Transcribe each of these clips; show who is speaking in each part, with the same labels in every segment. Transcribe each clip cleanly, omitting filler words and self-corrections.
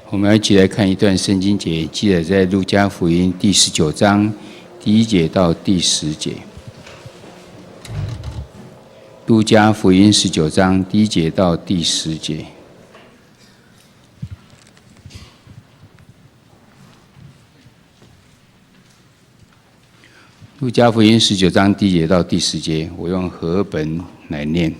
Speaker 1: 我们要一起来看一段圣经节，记载在路加福音第19章第1节到第10节。路加福音19章第1节到第10节。路加福音19章第1节到第10节，我用和合本来念。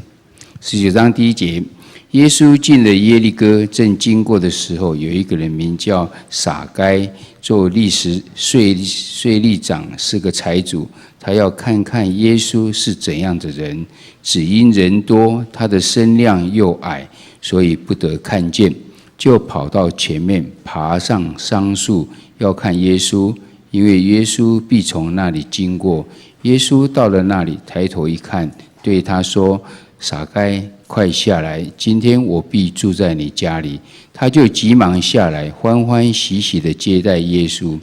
Speaker 1: 19章第1节，耶稣进了耶利哥，正经过的时候，有一个人名叫撒该，做历史税吏长，是个财主。他要看看耶稣是怎样的人，只因人多，他的身量又矮，所以不得看见，就跑到前面，爬上桑树，要看耶稣，因为耶稣必从那里经过。耶稣到了那里，抬头一看，对他说：撒该，快下来，今天我必住在你家里。他就急忙下来，欢欢喜喜地接待耶稣。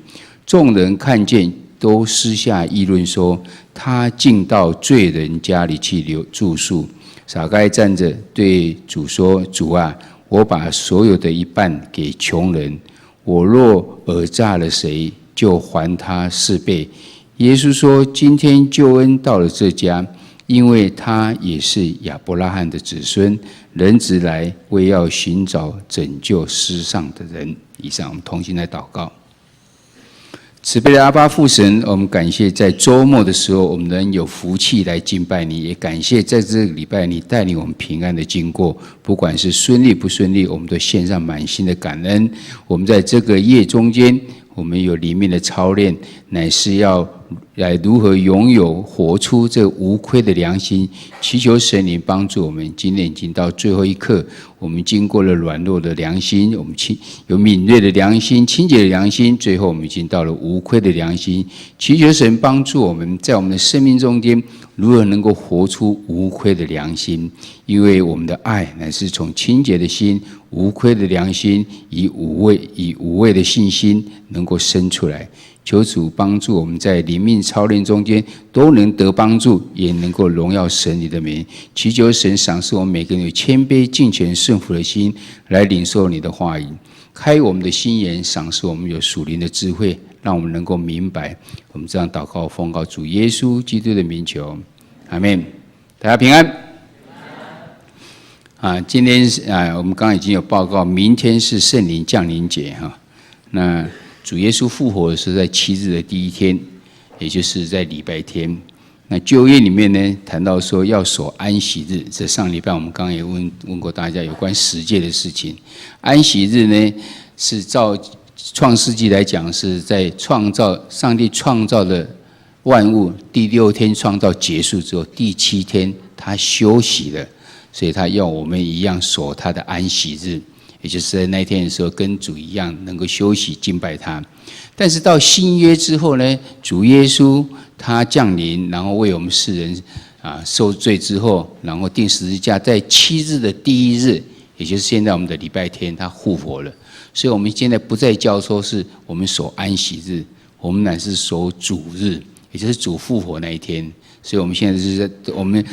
Speaker 1: 众人看见，都私下议论说，他进到罪人家里去住宿。撒该站着对主说：主啊，我把所有的一半给穷人，我若讹诈了谁，就还他4倍。耶稣说：今天救恩到了这家，因为他也是亚伯拉罕的子孙，人子来为要寻找拯救失丧的人。以上，我们同心来祷告。慈悲的阿爸父神，我们感谢在周末的时候，我们能有福气来敬拜你，也感谢在这个礼拜你带领我们平安的经过，不管是顺利不顺利，我们都献上满心的感恩。我们在这个夜中间，我们有里面的操练，乃是要来如何拥有活出这无愧的良心，祈求神灵帮助我们。今天已经到最后一刻，我们经过了软弱的良心，我们有敏锐的良心、清洁的良心，最后我们已经到了无愧的良心。祈求神帮助我们，在我们的生命中间如何能够活出无愧的良心，因为我们的爱乃是从清洁的心、无愧的良心，以无畏的信心能够生出来。求主帮助我们在灵命操练中间都能得帮助，也能够荣耀神你的名。祈求神赏赐我们每个人有谦卑敬虔顺服的心，来领受你的话语，开我们的心眼，赏赐我们有属灵的智慧，让我们能够明白。我们这样祷告奉告主耶稣基督的名求，阿们。大家平安。今天我们刚刚已经有报告，明天是圣灵降临节哈。那主耶稣复活是在7日的第1天，也就是在礼拜天。那旧约里面呢，谈到说要守安息日，这上礼拜我们刚刚也问过大家有关十诫的事情。安息日呢，是照创世纪来讲，是在上帝创造的万物，第6天创造结束之后，第7天他休息了，所以他要我们一样守他的安息日。也就是在那一天的时候，跟主一样能够休息敬拜他。但是到新约之后呢，主耶稣他降临，然后为我们世人受罪之后，然后钉十字架，在7日的第1日，也就是现在我们的礼拜天，他复活了。所以我们现在不再叫说是我们守安息日，我们乃是守主日，也就是主复活那一天。所以我们现在是我们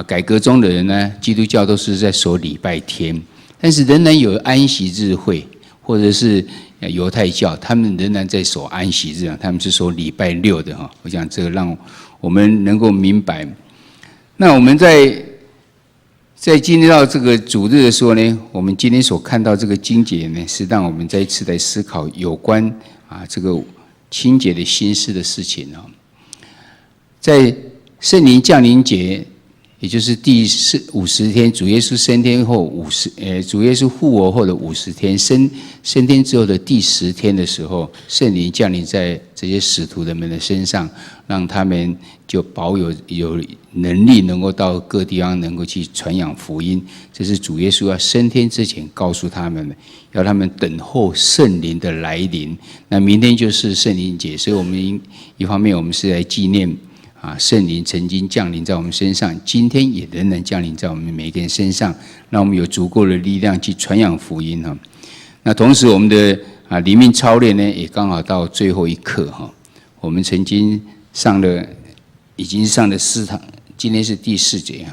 Speaker 1: 改革中的人呢，基督教都是在守礼拜天。但是仍然有安息日会，或者是犹太教，他们仍然在守安息日，他们是守礼拜6的哈。我想这个让我们能够明白。那我们在进入到这个主日的时候呢，我们今天所看到这个经节呢，是让我们再一次来思考有关这个清洁的心思的事情啊。在圣灵降临节，也就是第50天，主耶稣升天后主耶稣复活后的50天，升天之后的第10天的时候，圣灵降临在这些使徒人们的身上，让他们就保有能力，能够到各地方能够去传扬福音。这是主耶稣要升天之前告诉他们的，要他们等候圣灵的来临。那明天就是圣灵节，所以我们一方面我们是来纪念圣灵曾经降临在我们身上，今天也仍然降临在我们每个人身上，让我们有足够的力量去传扬福音。那同时我们的灵命操练呢，也刚好到最后一课。我们曾经已经上了4堂，今天是第4节。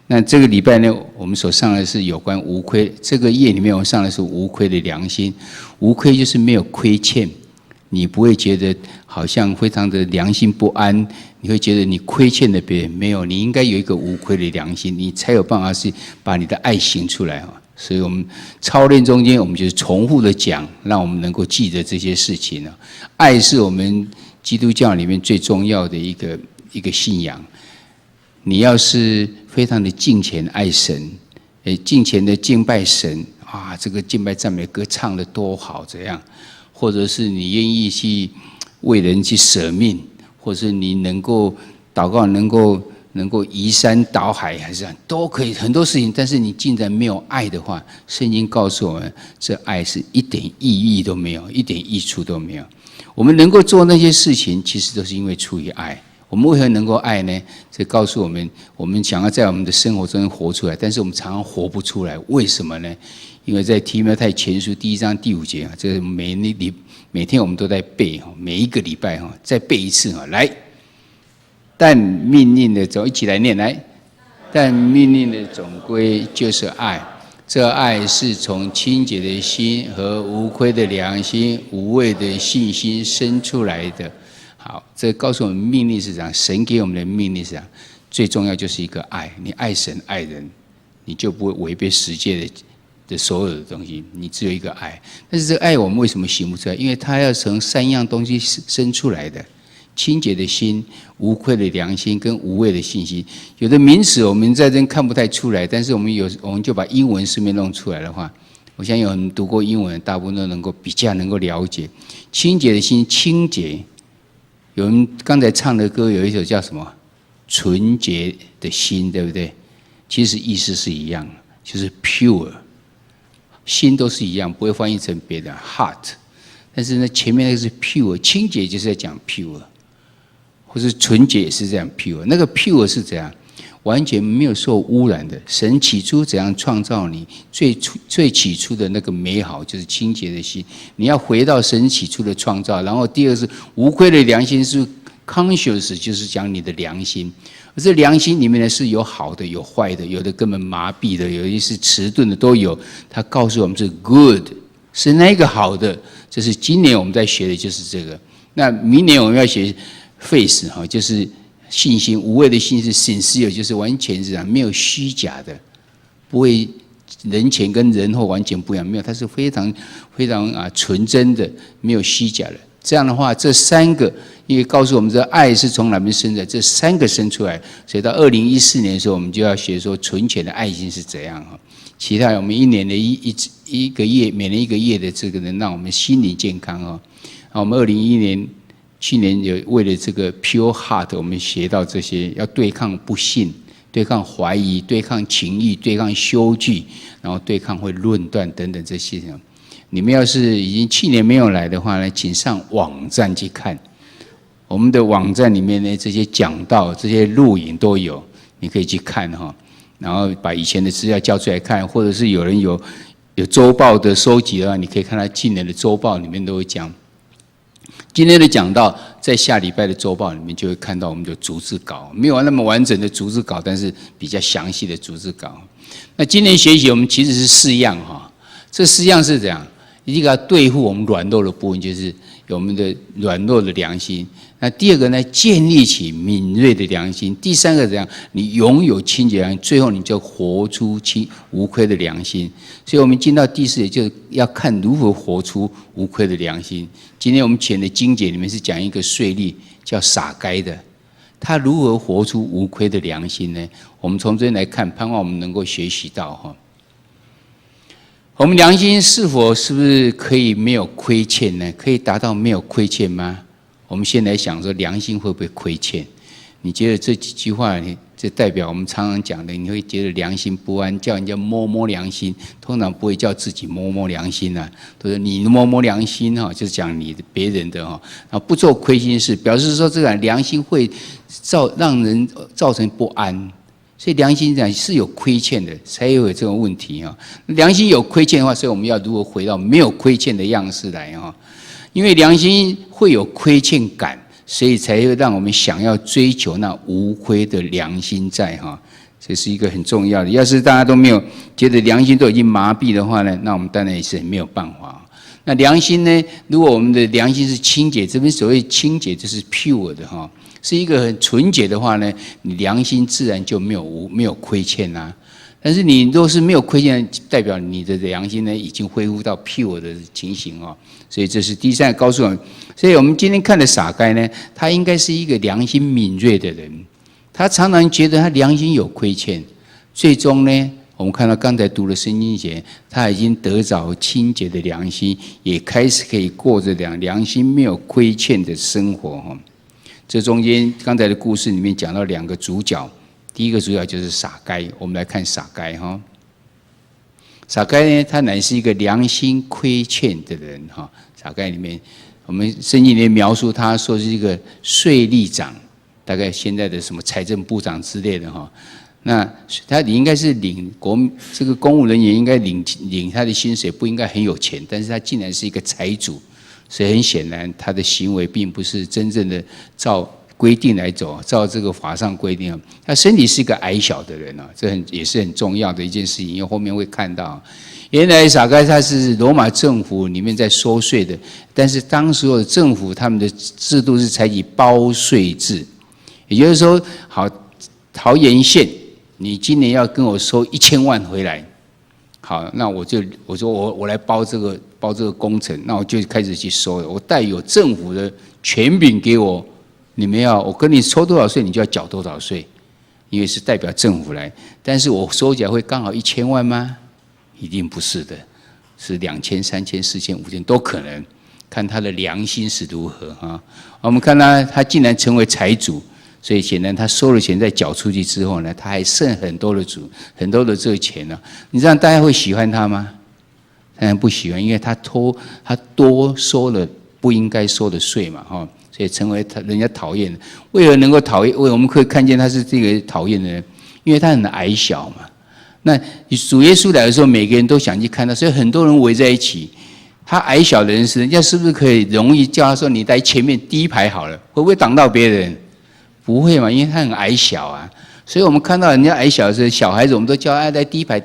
Speaker 1: 那这个礼拜呢，我们所上的是有关无亏。这个页里面我们上的是无亏的良心，无亏就是没有亏欠，你不会觉得好像非常的良心不安，你会觉得你亏欠了别人，没有，你应该有一个无亏的良心，你才有办法是把你的爱行出来。所以我们操练中间，我们就是重复的讲，让我们能够记得这些事情。爱是我们基督教里面最重要的一个信仰。你要是非常的敬虔爱神，敬虔的敬拜神啊，这个敬拜赞美歌唱得多好，这样，或者是你愿意去为人去舍命，或者是你能够祷告，能够移山倒海，还是这样都可以，很多事情。但是你竟然没有爱的话，圣经告诉我们，这爱是一点意义都没有，一点益处都没有。我们能够做那些事情，其实都是因为出于爱。我们为何能够爱呢？这告诉我们，我们想要在我们的生活中活出来，但是我们常常活不出来。为什么呢？因为在提摩太前书1章第5节啊，这每天我们都在背，每一个礼拜再背一次来。但命令的总，一起来念来。但命令的总归就是爱，这爱是从清洁的心和无亏的良心、无畏的信心生出来的。好，这告诉我们命令是这样，神给我们的命令是这样，最重要就是一个爱。你爱神爱人，你就不会违背十诫的所有的东西，你只有一个爱。但是这个爱我们为什么行不出来？因为它要从3样东西生出来的：清洁的心、无愧的良心跟无畏的信心。有的名词我们在这看不太出来，但是我们就把英文顺便弄出来的话，我相信有人读过英文，大部分都比较能够了解。清洁的心，清洁。有人刚才唱的歌有一首叫什么？纯洁的心，对不对？其实意思是一样，就是 pure， 心都是一样，不会翻译成别的 heart。但是呢，前面那个是 pure， 清洁就是在讲 pure， 或是纯洁也是这样 pure。那个 pure 是怎样？完全没有受污染的。神起初怎样创造你，最起初的那个美好就是清洁的心。你要回到神起初的创造。然后第二是无愧的良心，是 conscious， 就是讲你的良心。而这良心里面呢，是有好的，有坏的，有的根本麻痹的，有一些是迟钝的，都有。他告诉我们是 good， 是那个好的。这是今年我们在学的就是这个。那明年我们要学 faith， 就是信心，无畏的信是 sincere， 就是完全是没有虚假的，不会人前跟人后完全不一样，没有，它是非常非常纯真的，没有虚假的。这样的话，这3个，因为告诉我们这爱是从哪边生的，这3个生出来，所以到2014年的时候，我们就要学说纯全的爱心是怎样。其他我们一年的一个月，每年1个月的这个能让我们心理健康。我们去年有为了这个 pure heart， 我们学到这些，要对抗不信，对抗怀疑，对抗情欲，对抗羞惧，然后对抗会论断等等这些。你们要是已经去年没有来的话呢，请上网站去看。我们的网站里面呢，这些讲道、这些录影都有，你可以去看哈。然后把以前的资料交出来看，或者是有人有周报的收集的话，你可以看到今年的周报里面都会讲。今天的讲道，在下礼拜的周报里面就会看到我们的逐字稿，没有那么完整的逐字稿，但是比较详细的逐字稿。那今年学习我们其实是4样哈，这4样是怎样？一个要对付我们软弱的部分，就是有我们的软弱的良心。那第二个呢，建立起敏锐的良心。第3个怎样？你拥有清洁良心，最后你就活出无愧的良心。所以我们进到第4节，就要看如何活出无愧的良心。今天我们选的经节里面是讲一个税吏叫撒该的，他如何活出无愧的良心呢？我们从这边来看，盼望我们能够学习到哈。我们良心是不是可以没有亏欠呢？可以达到没有亏欠吗？我们先来想说，良心会不会亏欠？你觉得这几句话，这代表我们常常讲的，你会觉得良心不安，叫人家摸摸良心，通常不会叫自己摸摸良心啊，都是你摸摸良心哈，就是讲你的别人的哈，然后不做亏心事，表示说这个良心会让人造成不安。所以良心讲是有亏欠的，才有这种问题哈。良心有亏欠的话，所以我们要如何回到没有亏欠的样式来哈？因为良心会有亏欠感，所以才会让我们想要追求那无亏的良心在哈。这是一个很重要的。要是大家都没有觉得良心都已经麻痹的话呢，那我们当然也是没有办法。那良心呢？如果我们的良心是清洁，这边所谓清洁就是 pure 的哈，是一个很纯洁的话呢，你良心自然就没有亏欠啦。但是你若是没有亏欠，代表你的良心呢已经恢复到 pure 的情形哦。所以这是第三个告诉我们。所以我们今天看的撒该呢，他应该是一个良心敏锐的人。他常常觉得他良心有亏欠，最终呢，我们看到刚才读的圣经节，他已经得着清洁的良心，也开始可以过着良心没有亏欠的生活哈。这中间刚才的故事里面讲到两个主角，第一个主角就是撒该，我们来看撒该哈。撒该呢，他乃是一个良心亏欠的人哈。撒该里面，我们圣经里面描述他说是一个税吏长。大概现在的什么财政部长之类的哈，那他应该是这个公务人员应该领他的薪水，不应该很有钱，但是他竟然是一个财主，所以很显然他的行为并不是真正的照规定来走，照这个法上规定。他身体是一个矮小的人啊，这也是很重要的一件事情，因为后面会看到。原来撒该他是罗马政府里面在收税的，但是当时的政府他们的制度是采取包税制。也就是说，好，桃园县，你今年要跟我收1000万回来，好，那我说我来包这个工程，那我就开始去收了。我带有政府的权柄给我，我跟你收多少税，你就要缴多少税，因为是代表政府来。但是我收起来会刚好1000万吗？一定不是的，是2000、3000、4000、5000都可能，看他的良心是如何哈。我们看他竟然成为财主。所以显然他收了钱再缴出去之后呢，他还剩很多的这个钱呢。你这样大家会喜欢他吗？当然不喜欢，因为他多收了不应该收的税嘛，哈，所以成为人家讨厌的。为何能够讨厌？我们可以看见他是这个讨厌的人，因为他很矮小嘛。那主耶稣来的时候，每个人都想去看他，所以很多人围在一起。他矮小的人家是不是可以容易叫他说你在前面第一排好了？会不会挡到别人？不会嘛，因为他很矮小啊，所以我们看到人家矮小的时候，小孩子我们都叫他在第一排，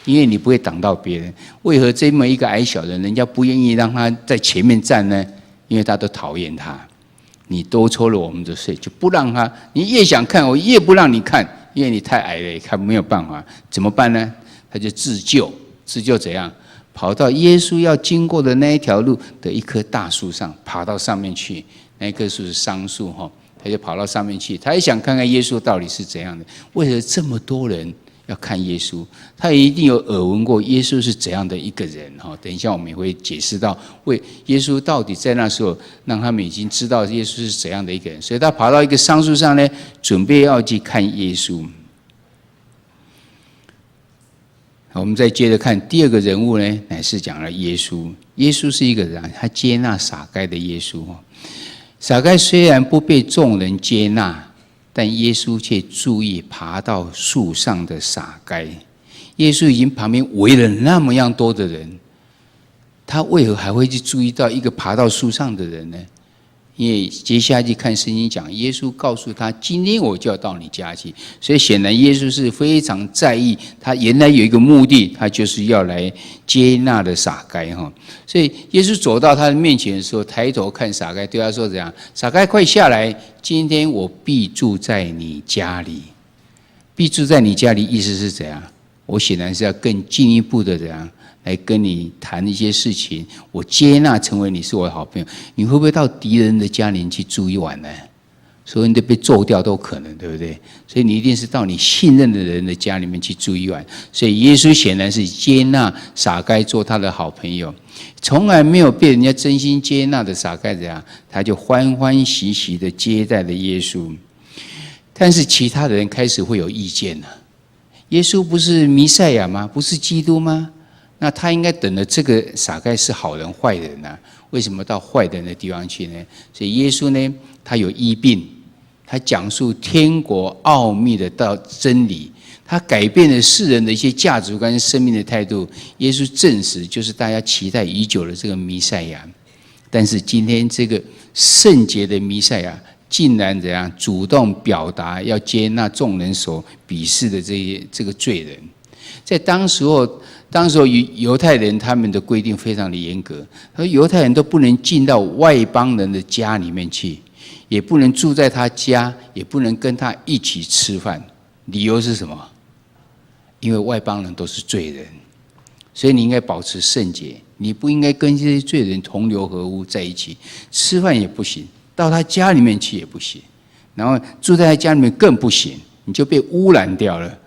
Speaker 1: 因为你不会挡到别人。为何这么一个矮小的人家不愿意让他在前面站呢？因为他都讨厌他，你多抽了我们的税，就不让他。你越想看，我越不让你看，因为你太矮了，看没有办法，怎么办呢？他就自救怎样？跑到耶稣要经过的那一条路的一棵大树上，爬到上面去。那一棵树是桑树哈。他就跑到上面去，他也想看看耶稣到底是怎样的。为何这么多人要看耶稣？他也一定有耳闻过耶稣是怎样的一个人哈。等一下我们也会解释到，为耶稣到底在那时候让他们已经知道耶稣是怎样的一个人。所以他跑到一个桑树上呢，准备要去看耶稣。我们再接着看第二个人物呢，乃是讲了耶稣。耶稣是一个人，他接纳撒该的耶稣。撒该虽然不被众人接纳，但耶稣却注意爬到树上的撒该。耶稣已经旁边围了那么样多的人，他为何还会去注意到一个爬到树上的人呢？因为接下去看圣经讲，耶稣告诉他：“今天我就要到你家去。”所以显然耶稣是非常在意，他原来有一个目的，他就是要来接纳的撒该哈。所以耶稣走到他的面前的时候，抬头看撒该，对他说：“怎样？撒该，快下来！今天我必住在你家里。必住在你家里，意思是怎样？我显然是要更进一步的怎样？”来跟你谈一些事情，我接纳成为你是我的好朋友。你会不会到敌人的家里去住一晚呢？所以你得被揍掉都可能，对不对？所以你一定是到你信任的人的家里面去住一晚。所以耶稣显然是接纳撒该做他的好朋友，从来没有被人家真心接纳的撒该怎样，他就欢欢喜喜的接待了耶稣。但是其他的人开始会有意见了。耶稣不是弥赛亚吗？不是基督吗？那他应该等的这个撒该是好人坏人啊？为什么到坏人的地方去呢？所以耶稣呢，他有医病，他讲述天国奥秘的道真理，他改变了世人的一些价值观、生命的态度。耶稣证实，就是大家期待已久的这个弥赛亚。但是今天这个圣洁的弥赛亚，竟然怎样主动表达要接纳众人所鄙视的这个罪人。在当时犹太人他们的规定非常的严格，而犹太人都不能进到外邦人的家里面去，也不能住在他家，也不能跟他一起吃饭。理由是什么？因为外邦人都是罪人，所以你应该保持圣洁，你不应该跟这些罪人同流合污在一起，吃饭也不行，到他家里面去也不行，然后住在他家里面更不行，你就被污染掉了。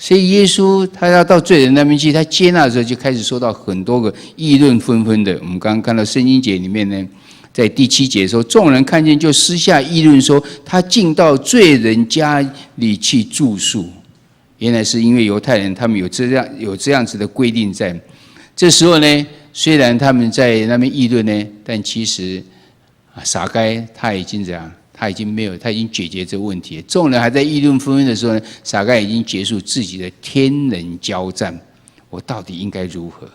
Speaker 1: 所以耶稣他要到罪人那边去，他接纳的时候就开始受到很多个议论纷纷的。我们刚刚看到圣经节里面呢，在第7节说，众人看见就私下议论说，他进到罪人家里去住宿。原来是因为犹太人他们有这样子的规定在。这时候呢，虽然他们在那边议论呢，但其实撒该他已经怎样？他已经解决这个问题了。众人还在议论纷纷的时候呢，撒该已经结束自己的天人交战。我到底应该如何？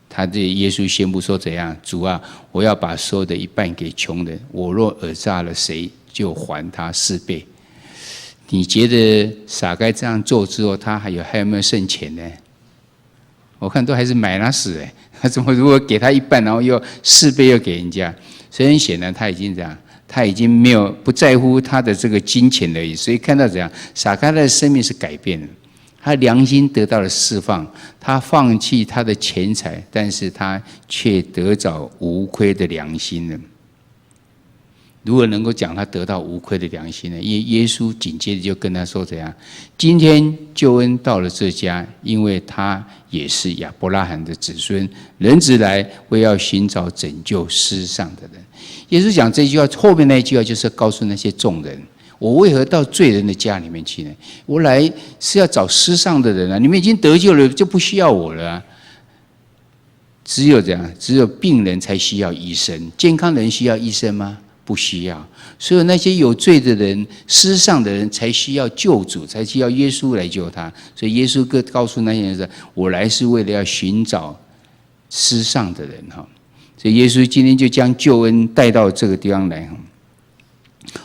Speaker 1: 他对耶稣宣布说：“怎样？主啊，我要把所有的一半给穷人。我若讹诈了谁，就还他4倍。”你觉得撒该这样做之后，他还有没有剩钱呢？我看都还是买他死哎！他怎么如果给他一半，然后又4倍又给人家？所以很显然他已经这样。他已经不在乎他的这个金钱而已，所以看到怎样，撒该的生命是改变了，他良心得到了释放，他放弃他的钱财，但是他却得着无亏的良心了。如果能够讲他得到无亏的良心呢？因为耶稣紧接着就跟他说怎样，今天救恩到了这家，因为他也是亚伯拉罕的子孙，人子来为要寻找拯救世上的人。耶稣讲这句话，后面那一句话就是告诉那些众人，我为何到罪人的家里面去呢？我来是要找世上的人啊！你们已经得救了，就不需要我了啊。只有病人才需要医生，健康人需要医生吗？不需要。所以那些有罪的人、世上的人才需要救主，才需要耶稣来救他。所以耶稣告诉那些人说：“我来是为了要寻找世上的人。”哈。所以耶稣今天就将救恩带到这个地方来。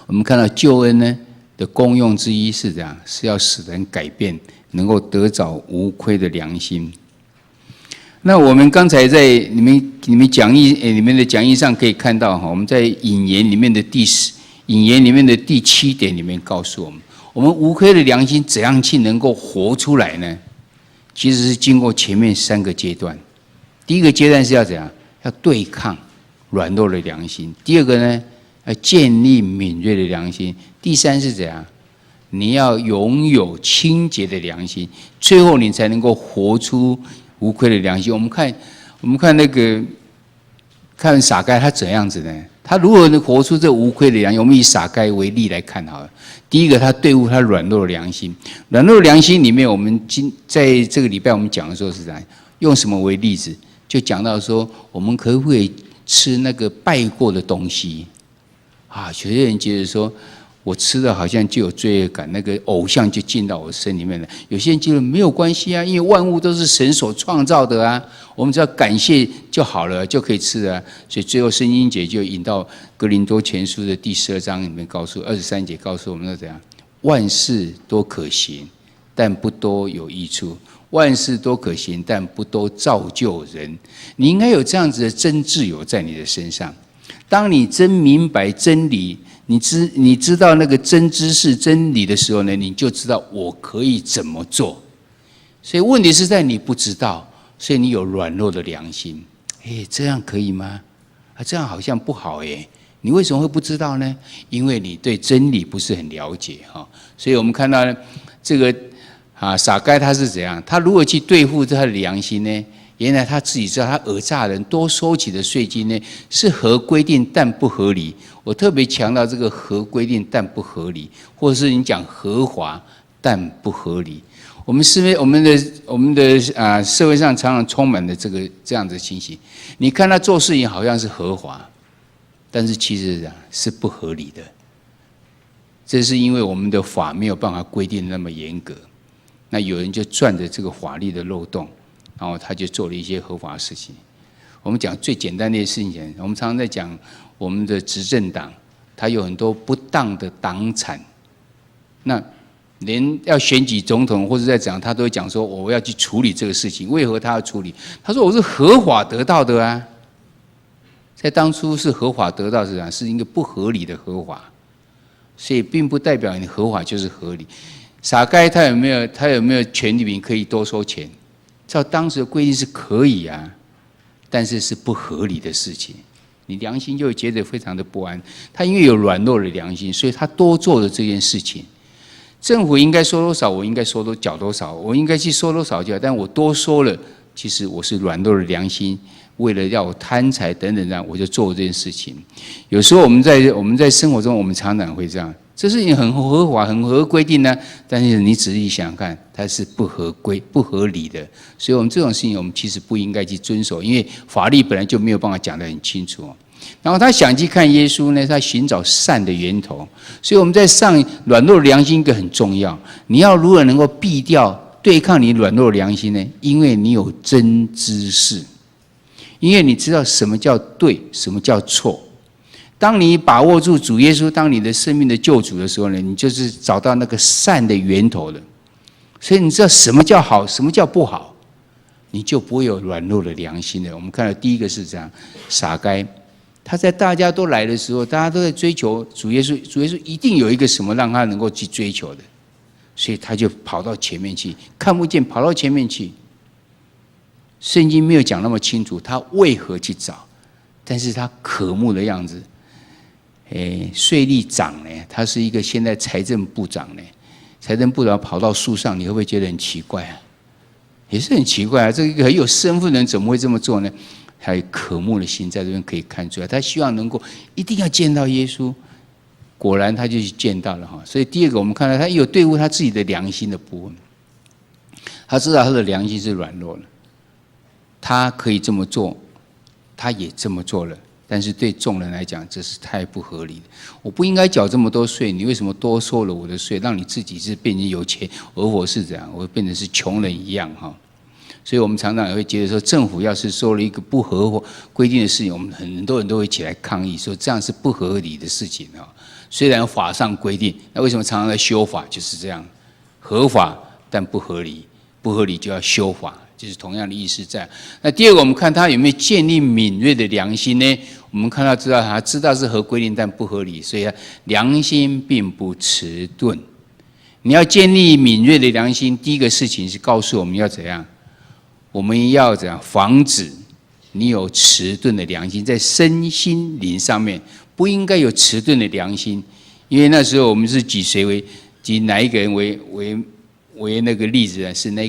Speaker 1: 我们看到救恩呢的功用之一是这样，是要使人改变，能够得着无亏的良心。那我们刚才在你们讲义里面的讲义上可以看到，我们在引言里面的第7点里面告诉我们无亏的良心怎样去能够活出来呢？其实是经过前面3个阶段。第一个阶段是要怎样？要对抗软弱的良心。第二个呢，要建立敏锐的良心。第3是怎样？你要拥有清洁的良心，最后你才能够活出无亏的良心。我们看看撒该他怎样子呢？他如何能活出这无亏的良心？我们以撒该为例来看好了。第一个，他对付他软弱的良心。软弱的良心里面，我们在这个礼拜我们讲的时候是怎样？用什么为例子？就讲到说，我们可不可以吃那个拜过的东西啊？有些人觉得说，我吃的好像就有罪恶感，那个偶像就进到我身里面了。有些人觉得没有关系啊，因为万物都是神所创造的啊，我们只要感谢就好了，就可以吃了啊。所以最后圣经节就引到哥林多前书的第12章里面23节告诉我们说怎样，万事都可行，但不多有益处。万事都可行，但不都造就人。你应该有这样子的真自由在你的身上。当你真明白真理，你知道那个真知识真理的时候呢，你就知道我可以怎么做。所以问题是在你不知道，所以你有软弱的良心。这样可以吗？这样好像不好耶。你为什么会不知道呢？因为你对真理不是很了解哈。所以我们看到这个撒该他是怎样？他如何去对付他的良心呢？原来他自己知道，他讹诈人多收起的税金呢，是合规定但不合理。我特别强调这个合规定但不合理，或者是你讲合法但不合理。我们的社会上常常充满了这样的情形。你看他做事情好像是合法，但是其实是不合理的。这是因为我们的法没有办法规定那么严格。那有人就钻着这个法律的漏洞，然后他就做了一些合法的事情。我们讲最简单的事情，我们常常在讲我们的执政党他有很多不当的党产，那连要选举总统或者在讲，他都会讲说我要去处理这个事情。为何他要处理？他说我是合法得到的啊，在当初是合法得到是一个不合理的合法，所以并不代表你合法就是合理。撒该他有没有权利可以多收钱？照当时的规定是可以啊，但是是不合理的事情，你良心就会觉得非常的不安。他因为有软弱的良心，所以他多做了这件事情。政府应该收多少，我应该缴多少，我应该去收多少缴，但我多收了，其实我是软弱的良心，为了要我贪财等等这样，我就做这件事情。有时候我们在生活中，我们常常会这样，这事情很合法、很合规定呢，但是你仔细想想看，它是不合规、不合理的。所以我们这种事情，我们其实不应该去遵守，因为法律本来就没有办法讲得很清楚。然后他想去看耶稣呢，他寻找善的源头。所以我们在上软弱的良心一个很重要，你要如何能够避掉、对抗你软弱的良心呢？因为你有真知识，因为你知道什么叫对，什么叫错。当你把握住主耶稣当你的生命的救主的时候呢，你就是找到那个善的源头了。所以你知道什么叫好，什么叫不好，你就不会有软弱的良心了。我们看到第一个是这样，撒该。他在大家都来的时候，大家都在追求主耶稣，主耶稣一定有一个什么让他能够去追求的，所以他就跑到前面去，看不见跑到前面去。圣经没有讲那么清楚，他为何去找，但是他渴慕的样子。税吏长呢，他是一个现在财政部长呢，财政部长跑到树上，你会不会觉得很奇怪啊？也是很奇怪啊，这个很有身份的人怎么会这么做呢？他有渴慕的心，在这边可以看出来，他希望能够一定要见到耶稣。果然他就去见到了哈。所以第二个，我们看到他有对付他自己的良心的部分，他知道他的良心是软弱的，他可以这么做，他也这么做了，但是对众人来讲，这是太不合理了。我不应该缴这么多税，你为什么多收了我的税，让你自己是变成有钱，而我是这样，我变成是穷人一样哈。所以我们常常也会觉得说，政府要是说了一个不合规定的事情，我们很多人都会起来抗议，说这样是不合理的事情啊。虽然法上规定，那为什么常常在修法？就是这样，合法但不合理，不合理就要修法，就是同样的意思在。那第二个，我们看他有没有建立敏锐的良心呢？我们看到他知道是合规定但不合理，所以良心并不迟钝。你要建立敏锐的良心，第一个事情是告诉我们要怎样。我们要怎样防止你有迟钝的良心，在身心灵上面不应该有迟钝的良心，因为那时候我们是举哪一个人为那个例子呢？是那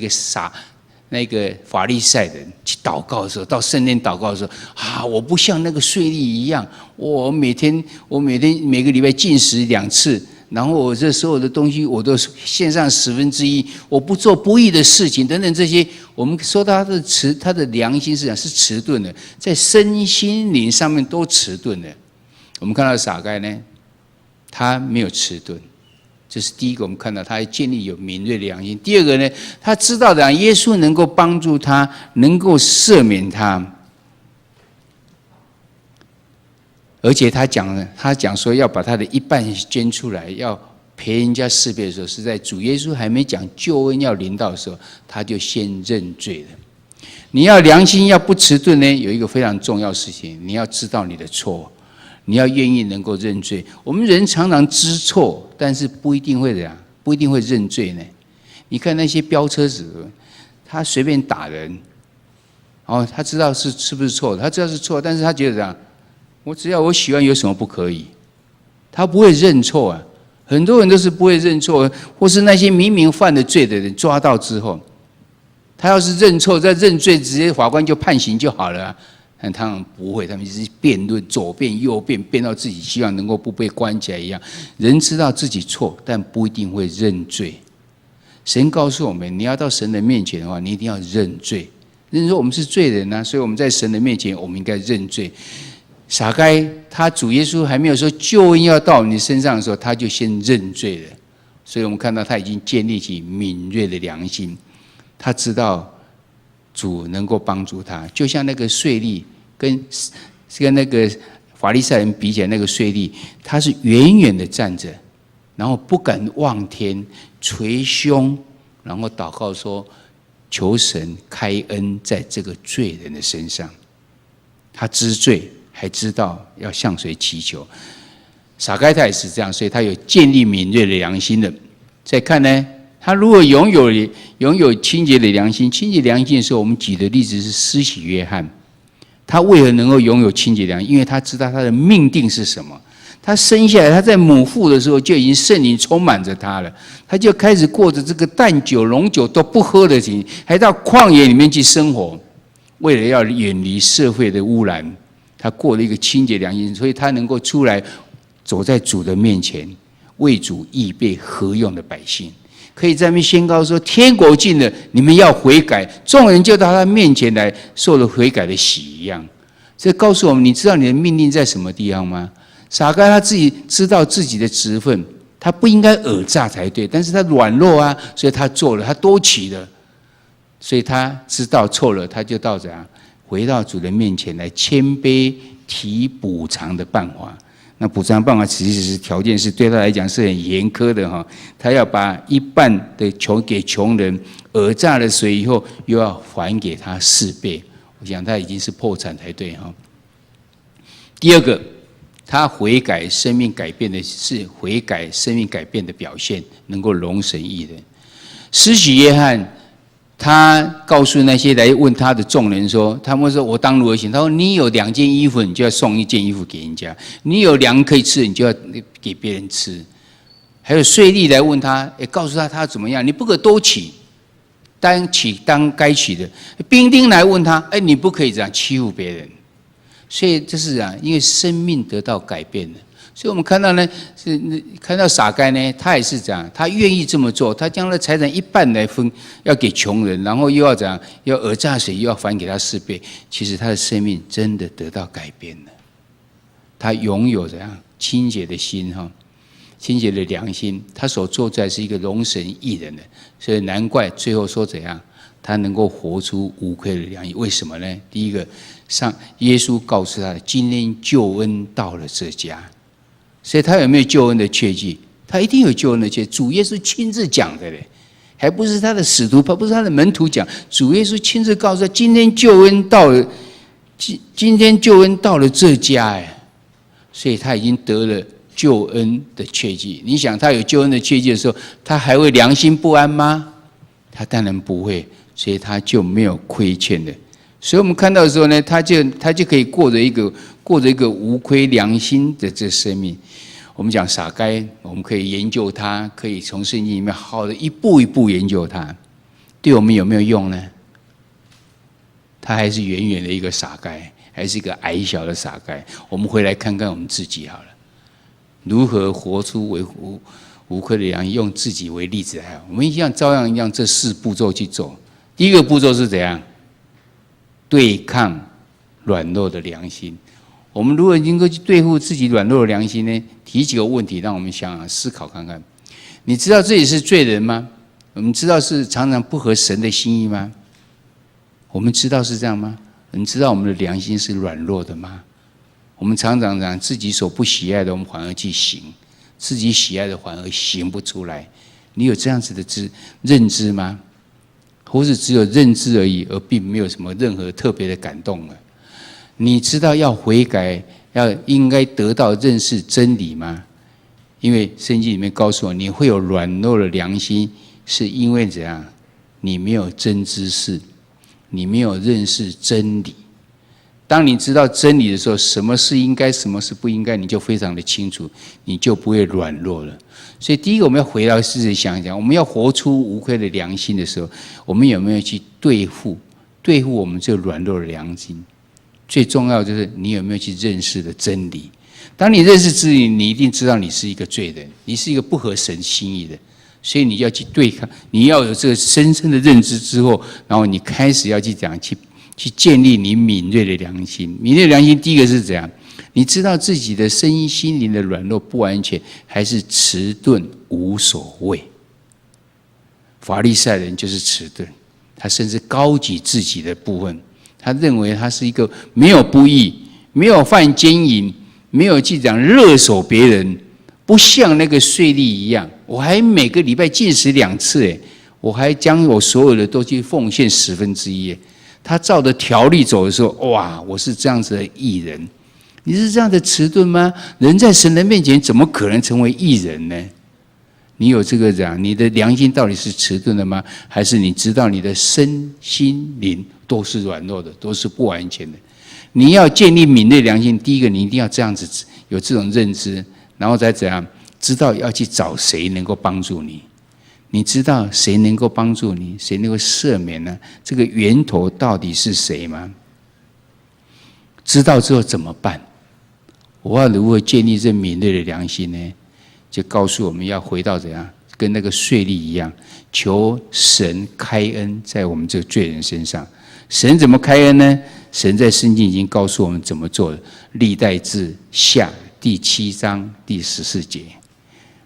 Speaker 1: 个法利赛人去祷告的时候，到圣殿祷告的时候啊，我不像那个税吏一样，我每个礼拜禁食2次。然后我这所有的东西我都献上1/10，我不做不义的事情等等这些，我们说他的良心是迟钝的，在身心灵上面都迟钝的。我们看到撒该呢，他没有迟钝，这是第一个，我们看到他建立有敏锐的良心。第二个呢，他知道的耶稣能够帮助他，能够赦免他。而且他讲说要把他的一半捐出来，要赔人家4倍的时候，是在主耶稣还没讲救恩要临到的时候，他就先认罪了。你要良心要不迟钝呢，有一个非常重要的事情，你要知道你的错，你要愿意能够认罪。我们人常常知错，但是不一定会这样，不一定会认罪呢。你看那些飙车子，他随便打人，他知道是不是错的，他知道是错，但是他觉得这样。我只要我喜欢，有什么不可以？他不会认错啊！很多人都是不会认错，或是那些明明犯了罪的人抓到之后，他要是认错再认罪，直接法官就判刑就好了啊。但他们不会，他们就是辩论，左辩右辩，辩到自己希望能够不被关起来一样。人知道自己错，但不一定会认罪。神告诉我们，你要到神的面前的话，你一定要认罪。认说我们是罪人啊，所以我们在神的面前，我们应该认罪。撒该他主耶稣还没有说救恩要到你身上的时候，他就先认罪了。所以我们看到他已经建立起敏锐的良心，他知道主能够帮助他，就像那个税吏跟那个法利赛人比起来，那个税吏他是远远的站着，然后不敢望天，捶胸，然后祷告说：“求神开恩在这个罪人的身上。”他知罪，还知道要向谁祈求。撒该他也是这样，所以他有建立敏锐的良心的。再看呢，他如果拥有清洁的良心，清洁良心的时候，我们举的例子是施洗约翰，他为何能够拥有清洁良心？因为他知道他的命定是什么。他生下来，他在母腹的时候就已经圣灵充满着他了，他就开始过着这个淡酒、浓酒都不喝的情，还到旷野里面去生活，为了要远离社会的污染，他过了一个清洁良心，所以他能够出来走在主的面前，为主预备合用的百姓，可以在那边宣告说：“天国近了，你们要悔改。”众人就到他面前来，受了悔改的洗一样。这告诉我们，你知道你的命令在什么地方吗？撒该他自己知道自己的职分，他不应该讹诈才对，但是他软弱啊，所以他做了，他多起了，所以他知道错了，他就到怎样回到主的面前来谦卑提补偿的办法。那补偿办法其实是条件是对他来讲是很严苛的哈，他要把一半的给穷人，讹诈了谁以后又要还给他4倍，我想他已经是破产才对哈。第二个，他悔改生命改变的是悔改生命改变的表现，能够容神益人。施洗约翰他告诉那些来问他的众人说，他们说：“我当如何行？”他说：“你有2件衣服，你就要送1件衣服给人家；你有粮可以吃，你就要给别人吃。”还有税吏来问他，也告诉他怎么样，你不可多取，单取当该取的。兵丁来问他，你不可以这样欺负别人。所以这是因为生命得到改变了。所以我们看到呢，看到撒该呢，他也是这样，他愿意这么做，他将他的财产一半来分，要给穷人，然后又要怎样，要讹诈谁，又要还给他4倍。其实他的生命真的得到改变了，他拥有怎样清洁的心哈，清洁的良心，他所做出来是一个容神益人的，所以难怪最后说怎样，他能够活出无愧的良心。为什么呢？第一个，耶稣告诉他，今天救恩到了这家。所以他有没有救恩的确据？他一定有救恩的确据。主耶稣亲自讲的嘞，还不是他的使徒，不是他的门徒讲。主耶稣亲自告诉他，今天救恩到了，今天救恩到了这家哎，所以他已经得了救恩的确据。你想，他有救恩的确据的时候，他还会良心不安吗？他当然不会，所以他就没有亏欠的。所以我们看到的时候呢，他就可以过着一个无亏良心的这生命。我们讲撒该，我们可以研究他，可以从圣经里面好的一步一步研究他，对我们有没有用呢？他还是远远的一个撒该，还是一个矮小的撒该。我们回来看看我们自己好了，如何活出无愧的良心，用自己为例子来。我们照样让这4步骤去走。第一个步骤是怎样？对抗软弱的良心。我们如果能够去对付自己软弱的良心呢？提几个问题，让我们想想思考看看。你知道自己是罪人吗？我们知道是常常不合神的心意吗？我们知道是这样吗？你知道我们的良心是软弱的吗？我们常常讲自己所不喜爱的，我们反而去行；自己喜爱的反而行不出来。你有这样子的认知吗？或是只有认知而已，而并没有什么任何特别的感动了？你知道要悔改，应该得到认识真理吗？因为圣经里面告诉我，你会有软弱的良心，是因为怎样？你没有真知识，你没有认识真理。当你知道真理的时候，什么是应该，什么是不应该，你就非常的清楚，你就不会软弱了。所以第一个，我们要回到自己想一想，我们要活出无愧的良心的时候，我们有没有去对付我们这软弱的良心？最重要就是你有没有去认识的真理。当你认识真理，你一定知道你是一个罪人，你是一个不合神心意的，所以你要去对抗，你要有这个深深的认知之后，然后你开始要去建立你敏锐的良心。敏锐的良心，第一个是怎样？你知道自己的身心灵的软弱不完全，还是迟钝无所谓。法利赛人就是迟钝，他甚至高举自己的部分。他认为他是一个没有不义、没有犯奸淫、没有去讲勒索别人，不像那个税吏一样，我还每个礼拜禁食2次，我还将我所有的都去奉献1/10。他照着条例走的时候，哇，我是这样子的义人。你是这样的迟钝吗？人在神的面前怎么可能成为义人呢？你有这个讲，你的良心到底是迟钝的吗？还是你知道你的身心灵都是软弱的，都是不完全的？你要建立敏锐良心，第一个你一定要这样子有这种认知，然后再怎样知道要去找谁能够帮助你。你知道谁能够帮助你，谁能够赦免呢？这个源头到底是谁吗？知道之后怎么办？我要如何建立这敏锐的良心呢？就告诉我们要回到怎样，跟那个税吏一样，求神开恩在我们这个罪人身上。神怎么开恩呢？神在圣经已经告诉我们怎么做了，历代志下第7章第14节。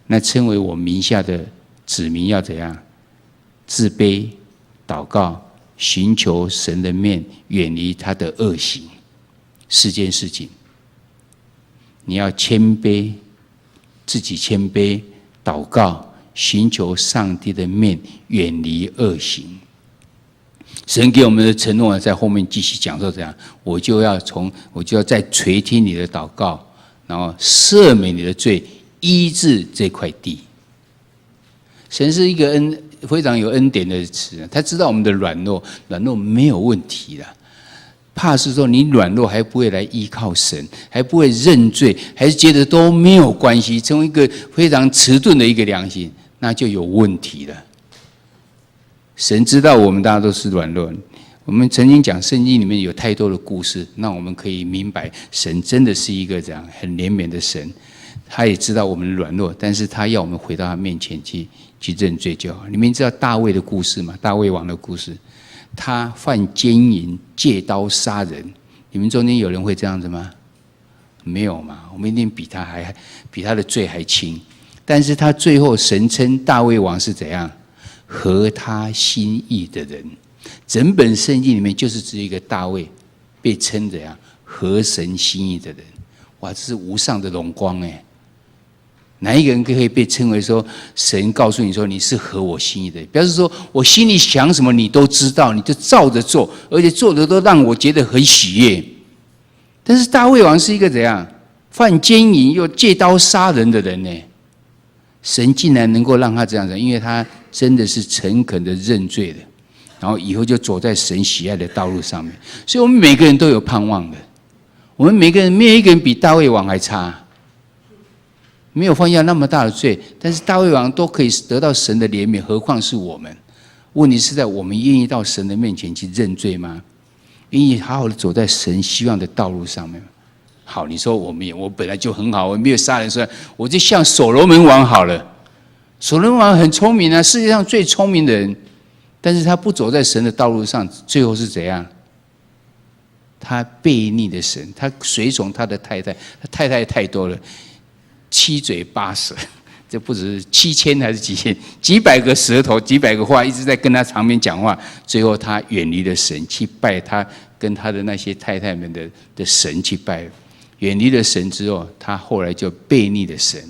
Speaker 1: 那称为我名下的子民要怎样？自卑、祷告、寻求神的面，远离他的恶行。4件事情，你要谦卑，自己谦卑，祷告，寻求上帝的面，远离恶行。神给我们的承诺在后面继续讲说怎样，我就要再垂听你的祷告，然后赦免你的罪，医治这块地。神是一个非常有恩典的词，他知道我们的软弱没有问题的。怕是说你软弱还不会来依靠神，还不会认罪，还是觉得都没有关系，成为一个非常迟钝的一个良心，那就有问题了。神知道我们大家都是软弱，我们曾经讲圣经里面有太多的故事，让我们可以明白神真的是一个这样很怜悯的神。他也知道我们的软弱，但是他要我们回到他面前去认罪就好。你们知道大卫的故事吗？大卫王的故事，他犯奸淫，借刀杀人。你们中间有人会这样子吗？没有嘛，我们一定比他的罪还轻。但是他最后神称大卫王是怎样？合他心意的人。整本圣经里面就是只有一个大卫被称怎样？合神心意的人。哇，这是无上的荣光哎！哪一个人可以被称为说神告诉你说你是合我心意的？表示说我心里想什么你都知道，你就照着做，而且做的都让我觉得很喜悦。但是大卫王是一个怎样犯奸淫又借刀杀人的人呢？神竟然能够让他这样子，因为他真的是诚恳的认罪的，然后以后就走在神喜爱的道路上面。所以我们每个人都有盼望的，我们每个人没有一个人比大卫王还差。没有犯下那么大的罪，但是大卫王都可以得到神的怜悯，何况是我们？问题是在我们愿意到神的面前去认罪吗？愿意好好的走在神希望的道路上面？好，你说我本来就很好，我没有杀人，说我就像所罗门王好了。所罗门王很聪明啊，世界上最聪明的人，但是他不走在神的道路上，最后是怎样？他悖逆的神，他随从他的太太，他太太太多了。7嘴8舌，这不只是7000还是几千，几百个舌头，几百个话，一直在跟他旁边讲话。最后他远离了神，去拜他跟他的那些太太们的神去拜。远离了神之后，他后来就悖逆了神。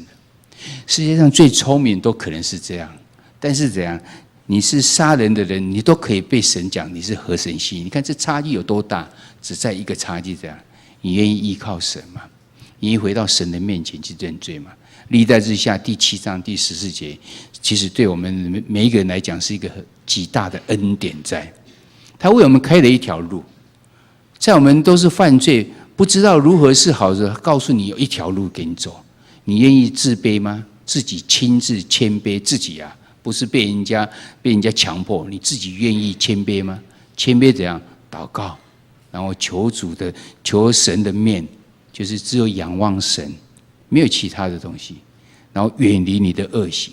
Speaker 1: 世界上最聪明都可能是这样，但是怎样？你是杀人的人，你都可以被神讲你是合神心意。你看这差距有多大？只在一个差距这样，你愿意依靠神吗？你回到神的面前去认罪嘛？历代志下第7章第14节，其实对我们每一个人来讲是一个极大的恩典在。他为我们开了一条路，在我们都是犯罪，不知道如何是好的，告诉你有一条路给你走。你愿意自卑吗？自己亲自谦卑自己啊，不是被人家强迫，你自己愿意谦卑吗？谦卑怎样？祷告，然后求神的面。就是只有仰望神，没有其他的东西，然后远离你的恶行。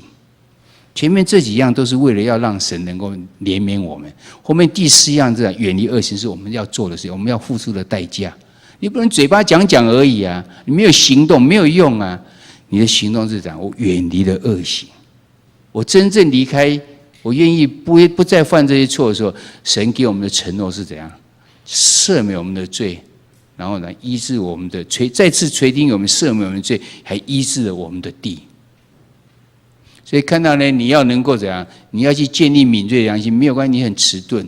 Speaker 1: 前面这几样都是为了要让神能够怜悯我们，后面第4样这样远离恶行是我们要做的事情，我们要付出的代价。你不能嘴巴讲讲而已啊，你没有行动没有用啊。你的行动是讲我远离了恶行，我真正离开，我愿意不再犯这些错的时候，神给我们的承诺是怎样？赦免我们的罪。然后呢，医治我们的再次垂听我们赦免我们的罪，还医治了我们的地。所以看到呢，你要能够怎样？你要去建立敏锐的良心，没有关系，你很迟钝，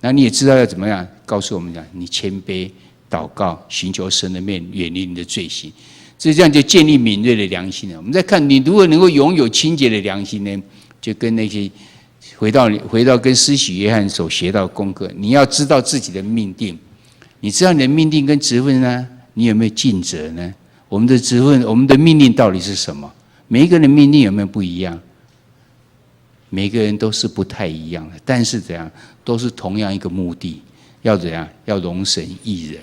Speaker 1: 然后你也知道要怎么样。告诉我们讲，你谦卑、祷告、寻求神的面，远离你的罪行。这样就建立敏锐的良心了。我们再看，你如果能够拥有清洁的良心呢，就跟那些回到跟施洗约翰所学到的功课，你要知道自己的命定。你知道你的命定跟职分呢？你有没有尽责呢？我们的职分，我们的命令到底是什么？每一个人命令有没有不一样？每个人都是不太一样的，但是怎样，都是同样一个目的，要怎样？要容神益人。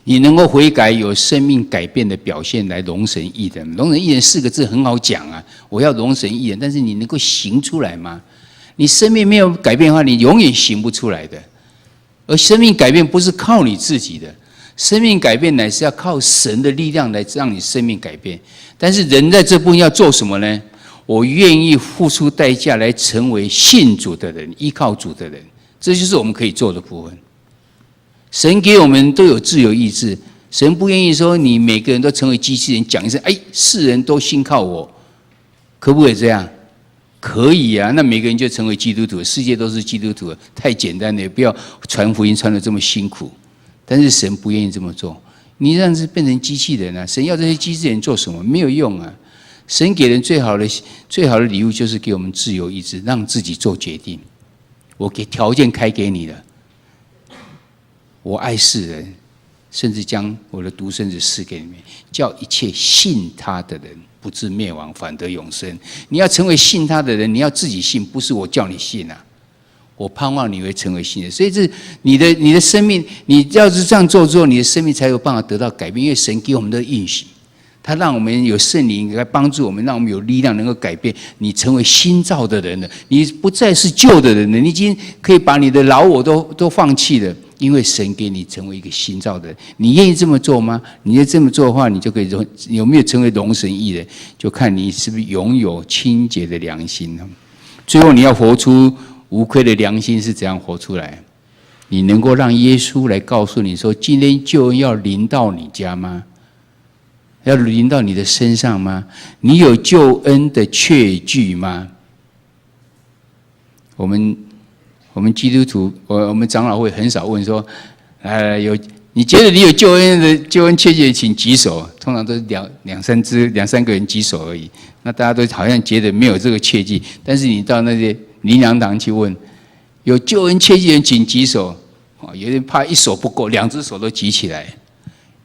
Speaker 1: 你能够悔改，有生命改变的表现来容神益人。容神益人4个字很好讲啊，我要容神益人，但是你能够行出来吗？你生命没有改变的话，你永远行不出来的。而生命改变不是靠你自己的，生命改变乃是要靠神的力量来让你生命改变。但是人在这部分要做什么呢？我愿意付出代价来成为信主的人，依靠主的人，这就是我们可以做的部分。神给我们都有自由意志，神不愿意说你每个人都成为机器人，讲一声世人都信靠我，可不可以这样？可以啊，那每个人就成为基督徒，世界都是基督徒，太简单了，也不要传福音传得这么辛苦。但是神不愿意这么做，你让这变成机器人啊！神要这些机器人做什么？没有用啊！神给人最好的礼物就是给我们自由意志，让自己做决定。我给条件开给你了。我爱世人，甚至将我的独生子赐给你们，叫一切信他的人不至灭亡，反得永生。你要成为信他的人，你要自己信，不是我叫你信啊。我盼望你会成为信的，所以这你的生命，你要是这样做之后，你的生命才有办法得到改变。因为神给我们的应许，他让我们有圣灵来帮助我们，让我们有力量能够改变。你成为新造的人了，你不再是旧的人了，你已经可以把你的老我都放弃了。因为神给你成为一个新造的人，你愿意这么做吗？你要这么做的话，你就可以有没有成为容神益人，就看你是不是拥有清洁的良心。最后，你要活出无愧的良心是怎样活出来？你能够让耶稣来告诉你说，今天救恩要临到你家吗？要临到你的身上吗？你有救恩的确据吗？我们基督徒，我们长老会很少问说，你觉得你有救恩确据，请举手。通常都是两三个人举手而已。那大家都好像觉得没有这个确据，但是你到那些灵粮堂去问，有救恩确据的人请举手。有人怕一手不够，2只手都举起来，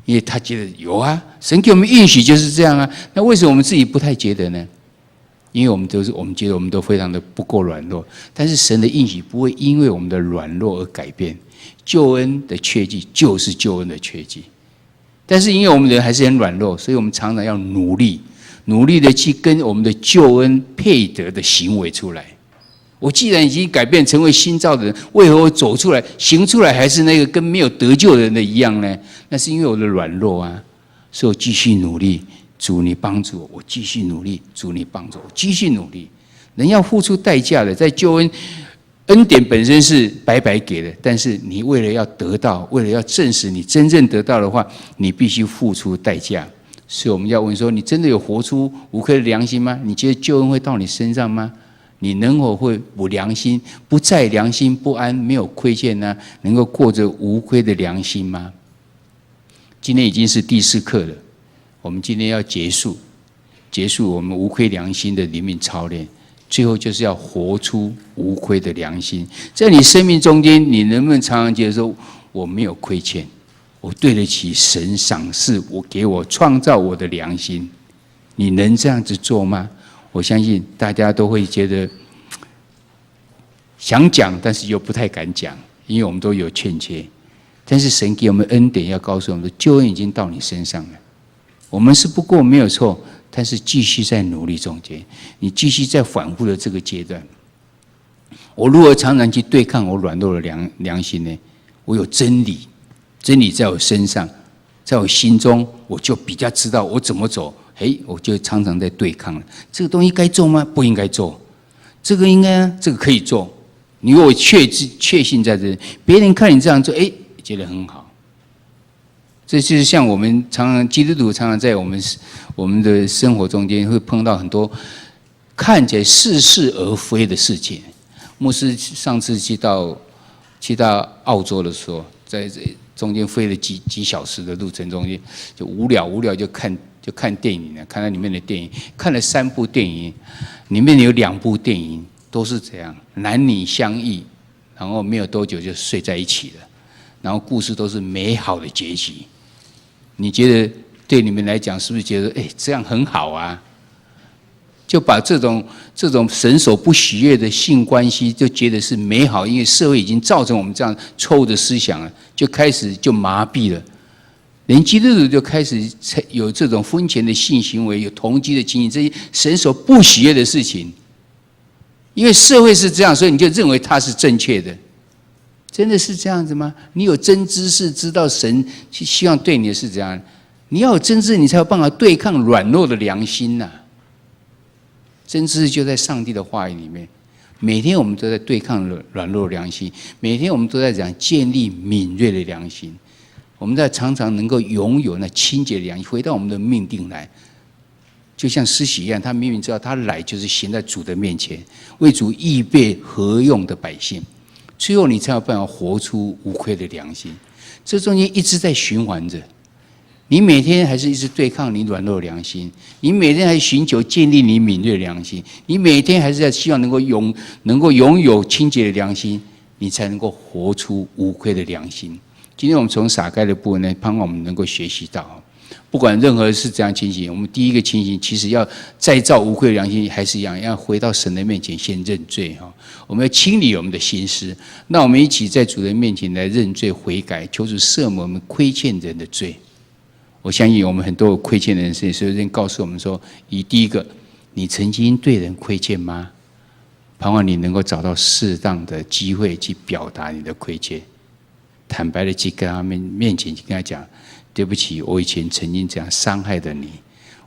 Speaker 1: 因为他觉得有啊，神给我们应许就是这样啊。那为什么我们自己不太觉得呢？因为我们觉得我们都非常的不够软弱，但是神的应许不会因为我们的软弱而改变。救恩的确据就是救恩的确据，但是因为我们人还是很软弱，所以我们常常要努力的去跟我们的救恩配得的行为出来。我既然已经改变成为新造的人，为何我走出来行出来还是那个跟没有得救的人的一样呢？那是因为我的软弱啊，所以我继续努力。主你帮助我，我继续努力。主你帮助我，继续努力。人要付出代价的，在救恩典本身是白白给的，但是你为了要得到，为了要证实你真正得到的话，你必须付出代价。所以我们要问说，你真的有活出无愧的良心吗？你觉得救恩会到你身上吗？你能否会无良心，不在良心不安，没有亏欠呢？能够过着无愧的良心吗？今天已经是第4课了。我们今天要结束我们无愧良心的灵命操练，最后就是要活出无愧的良心。在你生命中间，你能不能常常觉得说，我没有亏欠，我对得起神赏赐给我创造我的良心？你能这样子做吗？我相信大家都会觉得想讲，但是又不太敢讲，因为我们都有欠缺。但是神给我们恩典，要告诉我们，救恩已经到你身上了。我们是不过没有错，但是继续在努力中间，你继续在反复的这个阶段。我如何常常去对抗我软弱的良心呢？我有真理，真理在我身上，在我心中，我就比较知道我怎么走。我就常常在对抗了。这个东西该做吗？不应该做。这个应该，这个可以做。你如果确信在这里，别人看你这样做，觉得很好。这就是像我们基督徒常常在我们的生活中间会碰到很多看起来似是而非的事情。牧师上次去到澳洲的时候，在中间飞了几小时的路程中间，就无聊就看电影了，看到里面的电影，看了3部电影，里面有2部电影都是这样，男女相遇，然后没有多久就睡在一起了，然后故事都是美好的结局。你觉得对你们来讲，是不是觉得这样很好啊？就把这种神所不喜悦的性关系，就觉得是美好，因为社会已经造成我们这样错误的思想了，就开始就麻痹了。连基督徒就开始有这种婚前的性行为，有同居的情形，这些神所不喜悦的事情。因为社会是这样，所以你就认为它是正确的。真的是这样子吗？你有真知识，知道神希望对你的是怎样？你要有真知识，你才有办法对抗软弱的良心呐。真知识就在上帝的话语里面。每天我们都在对抗软弱的良心，每天我们都在讲建立敏锐的良心。我们在常常能够拥有那清洁的良心，回到我们的命定来。就像施洗一样，他明明知道他来就是行在主的面前，为主预备合用的百姓。最后你才有办法活出无愧的良心。这中间一直在循环着，你每天还是一直对抗你软弱的良心，你每天还寻求建立你敏锐的良心，你每天还是在希望能够拥有清洁的良心，你才能够活出无愧的良心。今天我们从撒该的部分呢，盼望我们能够学习到，不管任何是怎样情形，我们第一个情形其实要再造无愧的良心，还是一样，要回到神的面前先认罪哈。我们要清理我们的心思，那我们一起在主人面前来认罪悔改，求主赦免我们亏欠人的罪。我相信我们很多有亏欠的人，所以圣经告诉我们说，第一个，你曾经对人亏欠吗？盼望你能够找到适当的机会去表达你的亏欠，坦白的去跟他们面前去跟他讲，对不起，我以前曾经这样伤害的你，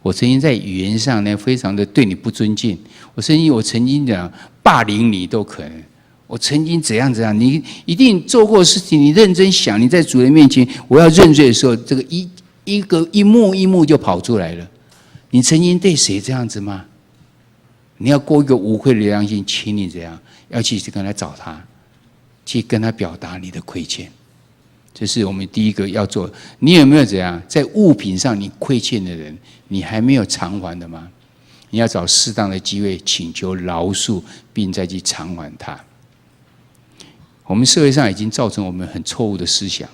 Speaker 1: 我曾经在语言上呢非常的对你不尊敬，我曾经讲霸凌你都可能，我曾经怎样，你一定做过的事情，你认真想，你在主人面前我要认罪的时候，这个一幕一幕就跑出来了。你曾经对谁这样子吗？你要过一个无愧的良心，请你这样要去跟他找他，去跟他表达你的亏欠。这是我们第一个要做。你有没有怎样在物品上你亏欠的人，你还没有偿还的吗？你要找适当的机会请求饶恕，并再去偿还他。我们社会上已经造成我们很错误的思想，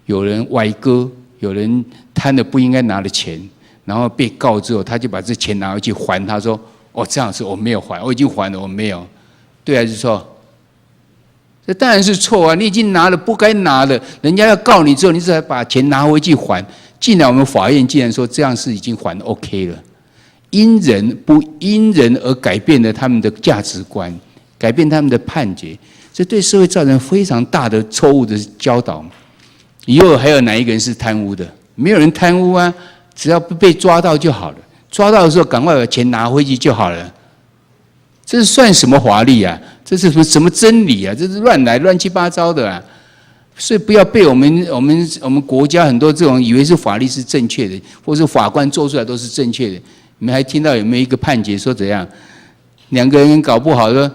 Speaker 1: 有人歪歌，有人贪了不应该拿的钱，然后被告之后，他就把这钱拿回去还，他说：“哦，这样子我没有还，我已经还了，我没有。”对还是错？这当然是错啊！你已经拿了不该拿的，人家要告你之后，你只要把钱拿回去还。既然我们法院既然说这样是已经还 OK 了，因人而改变了他们的价值观，改变他们的判决，这对社会造成非常大的错误的教导。以后还有哪一个人是贪污的？没有人贪污啊，只要不被抓到就好了。抓到的时候，赶快把钱拿回去就好了。这是算什么法律啊？这是什么真理啊？这是乱七八糟的啊！所以不要被我们国家很多这种以为是法律是正确的，或是法官做出来都是正确的。你们还听到有没有一个判决说怎样？两个人搞不好说，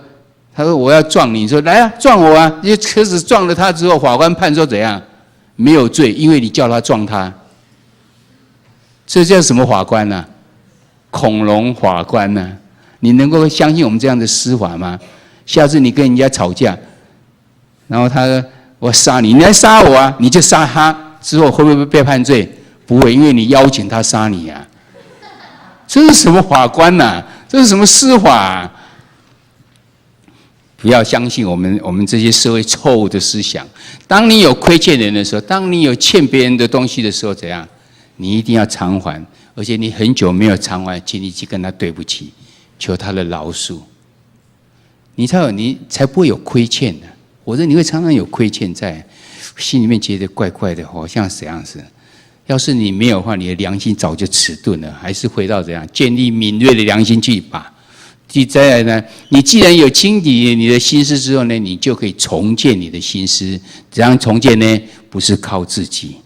Speaker 1: 他说我要撞你，说来啊撞我啊！因为车子撞了他之后，法官判说怎样？没有罪，因为你叫他撞他。这叫什么法官啊？恐龙法官啊！你能够相信我们这样的司法吗？下次你跟人家吵架，然后他说我杀你，你来杀我啊，你就杀他，之后会不会被判罪？不会，因为你邀请他杀你啊。这是什么法官啊？这是什么司法啊？不要相信我们这些社会错误的思想。当你有亏欠人的时候，当你有欠别人的东西的时候，怎样？你一定要偿还，而且你很久没有偿还，请你去跟他对不起，求他的饶恕，你才不会有亏欠的。否则你会常常有亏欠在心里面，觉得怪怪的，好像怎样子。要是你没有的话，你的良心早就迟钝了，还是回到怎样建立敏锐的良心去吧。再来呢，你既然有清理你的心思之后呢，你就可以重建你的心思。怎样重建呢？不是靠自己，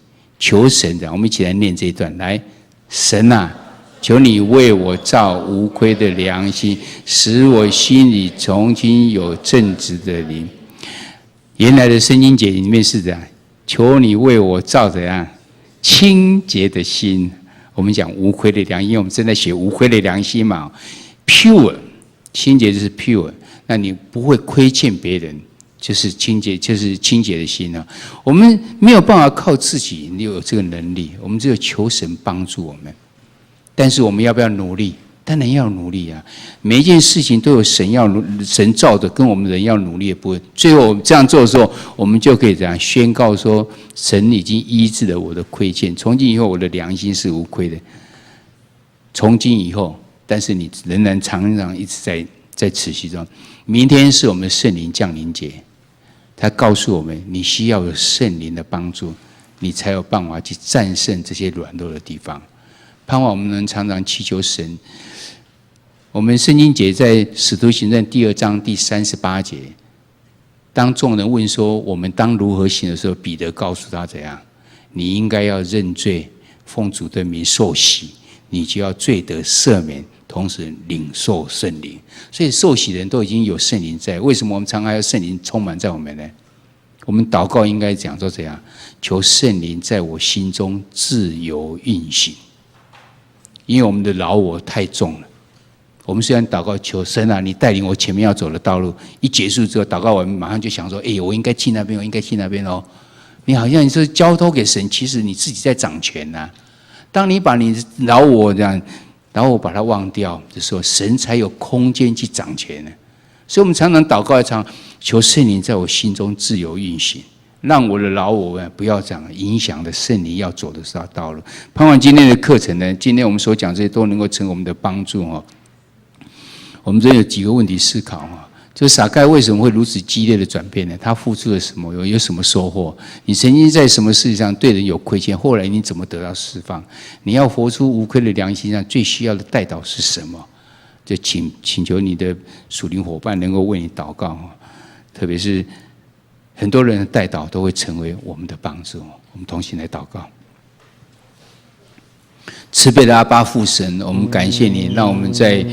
Speaker 1: 求神的，我们一起来念这一段。来，神啊，求你为我造无亏的良心，使我心里重新有正直的灵。原来的圣经节里面是这样，求你为我造怎样清洁的心。我们讲无亏的良心，因为我们正在写无亏的良心嘛。pure 清洁就是 pure， 那你不会亏欠别人，就是清洁，就是清洁的心啊。我们没有办法靠自己有这个能力，我们只有求神帮助我们。但是我们要不要努力？当然要努力啊！每一件事情都有神造的，跟我们人要努力的部分。最后我们这样做的时候，我们就可以这样宣告说：神已经医治了我的亏欠，从今以后我的良心是无亏的。从今以后，但是你仍然常常一直在持续中。明天是我们圣灵降临节，他告诉我们，你需要有圣灵的帮助，你才有办法去战胜这些软弱的地方。盼望我们能常常祈求神。我们圣经节在使徒行传2章第38节，当众人问说我们当如何行的时候，彼得告诉他怎样：你应该要认罪，奉主的名受洗，你就要罪得赦免，同时领受圣灵。所以受洗的人都已经有圣灵在，为什么我们常常要圣灵充满在我们呢？我们祷告应该讲说怎样？求圣灵在我心中自由运行。因为我们的老我太重了，我们虽然祷告求神啊，你带领我前面要走的道路，一结束之后，祷告完马上就想说，我应该去那边，我应该去那边哦。你好像你说交托给神，其实你自己在掌权呐。当你把你老我这样，然后我把它忘掉的时候，神才有空间去掌权呢。所以我们常常祷告一场，求圣灵在我心中自由运行。让我的老我不要这样影响了圣灵要走的这条道路。盼望今天的课程呢，今天我们所讲这些都能够成为我们的帮助哦。我们这有几个问题思考啊，就是撒该为什么会如此激烈的转变呢？他付出了什么？有什么收获？你曾经在什么事情上对人有亏欠？后来你怎么得到释放？你要活出无愧的良心上最需要的代祷是什么？就请求你的属灵伙伴能够为你祷告，特别是很多人的代祷都会成为我们的帮助。我们同心来祷告。慈悲的阿爸父神，我们感谢你，让我们在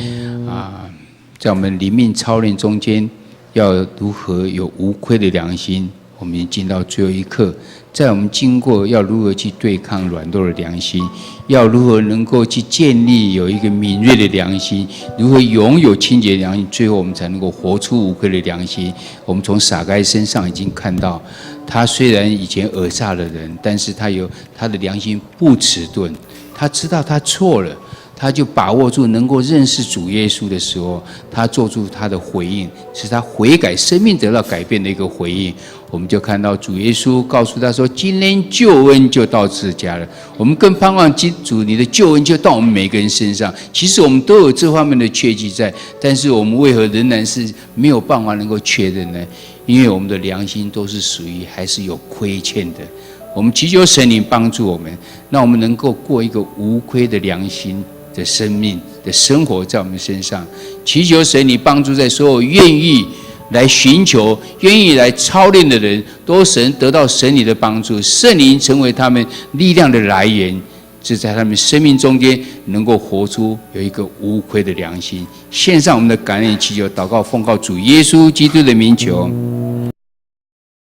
Speaker 1: 我们灵命操练中间，要如何有无愧的良心。我们已经进到最后一课，在我们经过要如何去对抗软弱的良心，要如何能够去建立有一个敏锐的良心，如何拥有清洁的良心，最后我们才能够活出无愧的良心。我们从撒该身上已经看到，他虽然以前讹诈了人，但是他有他的良心不迟钝，他知道他错了，他就把握住能够认识主耶稣的时候，他做出他的回应，是他悔改生命得到改变的一个回应。我们就看到主耶稣告诉他说，今天救恩就到自家了。我们更盼望主你的救恩就到我们每个人身上。其实我们都有这方面的确据在，但是我们为何仍然是没有办法能够确认呢？因为我们的良心都是属于还是有亏欠的。我们祈求神灵帮助我们，让我们能够过一个无亏的良心的生命的生活在我们身上。祈求神灵帮助在所有愿意来寻求、愿意来操练的人，都神得到神灵的帮助，圣灵成为他们力量的来源，是在他们生命中间能够活出有一个无亏的良心。献上我们的感恩祈求祷告，奉告主耶稣基督的名求。